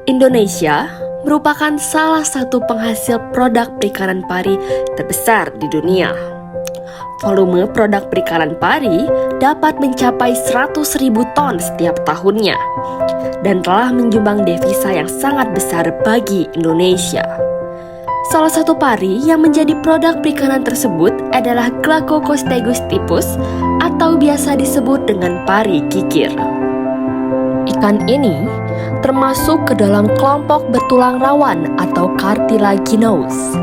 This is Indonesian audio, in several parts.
Indonesia merupakan salah satu penghasil produk perikanan pari terbesar di dunia. Volume produk perikanan pari dapat mencapai 100.000 ton setiap tahunnya dan telah menyumbang devisa yang sangat besar bagi Indonesia. Salah satu pari yang menjadi produk perikanan tersebut adalah Glaucocostegos typus atau biasa disebut dengan pari kikir. Ikan ini termasuk ke dalam kelompok bertulang rawan atau cartilaginous.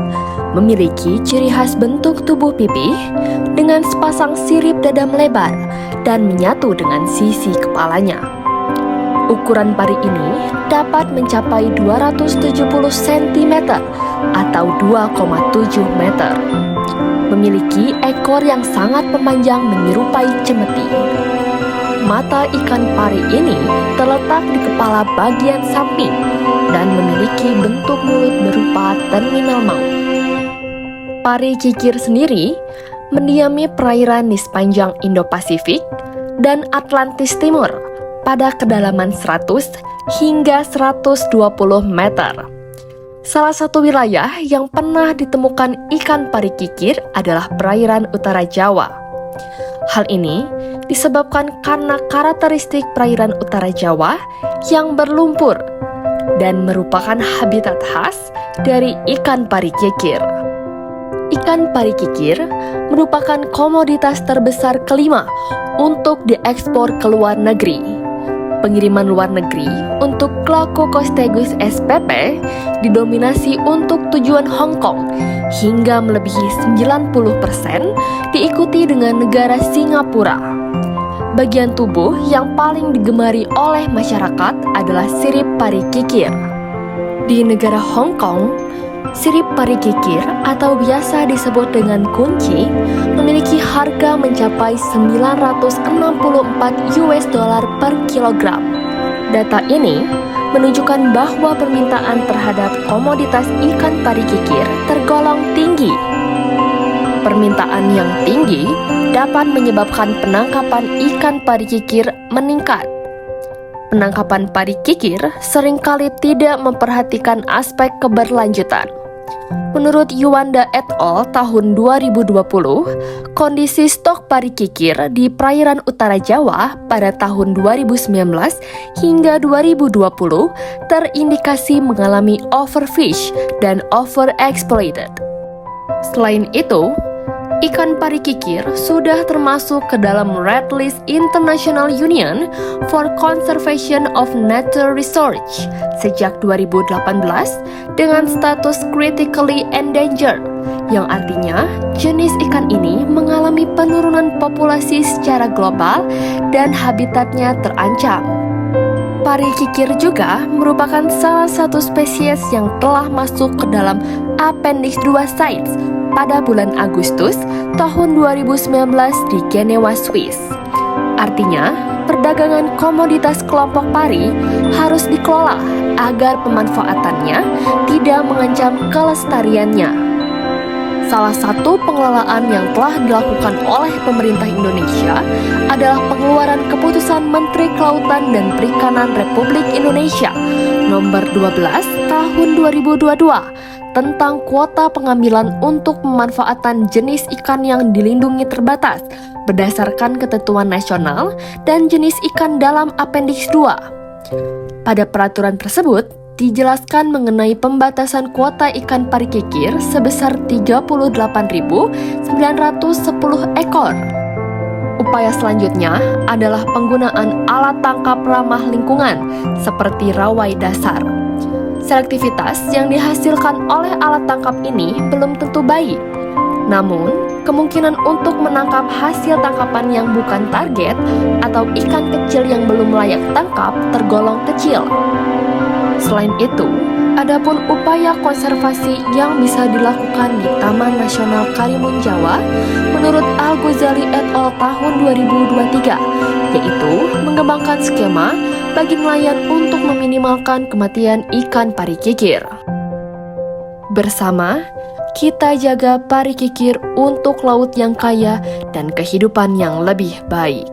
Memiliki ciri khas bentuk tubuh pipih dengan sepasang sirip dada melebar dan menyatu dengan sisi kepalanya. Ukuran pari ini dapat mencapai 270 cm atau 2,7 meter. Memiliki ekor yang sangat memanjang menyerupai cemeti. Mata ikan pari ini terletak di kepala bagian samping dan memiliki bentuk mulut berupa terminal maut. Pari kikir sendiri mendiami perairan di sepanjang Indo-Pasifik dan Atlantis Timur pada kedalaman 100 hingga 120 meter. Salah satu wilayah yang pernah ditemukan ikan pari kikir adalah perairan utara Jawa. Hal ini disebabkan karena karakteristik perairan utara Jawa yang berlumpur dan merupakan habitat khas dari ikan pari kikir. Ikan pari kikir merupakan komoditas terbesar kelima untuk diekspor ke luar negeri. Pengiriman luar negeri untuk Glaucocostegos spp didominasi untuk tujuan Hong Kong hingga melebihi 90%, diikuti dengan negara Singapura. Bagian tubuh yang paling digemari oleh masyarakat adalah sirip pari kikir. Di negara Hong Kong, sirip pari kikir atau biasa disebut dengan kunci memiliki harga mencapai 964 US dollar per kilogram. Data ini menunjukkan bahwa permintaan terhadap komoditas ikan pari kikir tergolong tinggi. Permintaan yang tinggi dapat menyebabkan penangkapan ikan pari kikir meningkat. Penangkapan pari kikir seringkali tidak memperhatikan aspek keberlanjutan. Menurut Yuanda et al. Tahun 2020, kondisi stok pari kikir di perairan utara Jawa pada tahun 2019 hingga 2020 terindikasi mengalami overfish dan overexploited. Selain itu, ikan pari kikir sudah termasuk ke dalam Red List International Union for Conservation of Nature Research sejak 2018 dengan status critically endangered, yang artinya jenis ikan ini mengalami penurunan populasi secara global dan habitatnya terancam. Pari kikir juga merupakan salah satu spesies yang telah masuk ke dalam Appendix 2 CITES pada bulan Agustus tahun 2019 di Genewa, Swiss. Artinya, perdagangan komoditas kelompok pari harus dikelola agar pemanfaatannya tidak mengancam kelestariannya. Salah satu pengelolaan yang telah dilakukan oleh pemerintah Indonesia adalah pengeluaran keputusan Menteri Kelautan dan Perikanan Republik Indonesia nomor 12 tahun 2022 tentang kuota pengambilan untuk pemanfaatan jenis ikan yang dilindungi terbatas berdasarkan ketentuan nasional dan jenis ikan dalam Appendix 2. Pada peraturan tersebut, dijelaskan mengenai pembatasan kuota ikan pari kikir sebesar 38.910 ekor. Upaya selanjutnya adalah penggunaan alat tangkap ramah lingkungan seperti rawai dasar. Selektivitas yang dihasilkan oleh alat tangkap ini belum tentu baik. Namun, kemungkinan untuk menangkap hasil tangkapan yang bukan target atau ikan kecil yang belum layak tangkap tergolong kecil. Selain itu, adapun upaya konservasi yang bisa dilakukan di Taman Nasional Karimun Jawa menurut Al-Ghazali et al. Tahun 2023, yaitu mengembangkan skema bagi nelayan untuk meminimalkan kematian ikan pari kikir. Bersama, kita jaga pari kikir untuk laut yang kaya dan kehidupan yang lebih baik.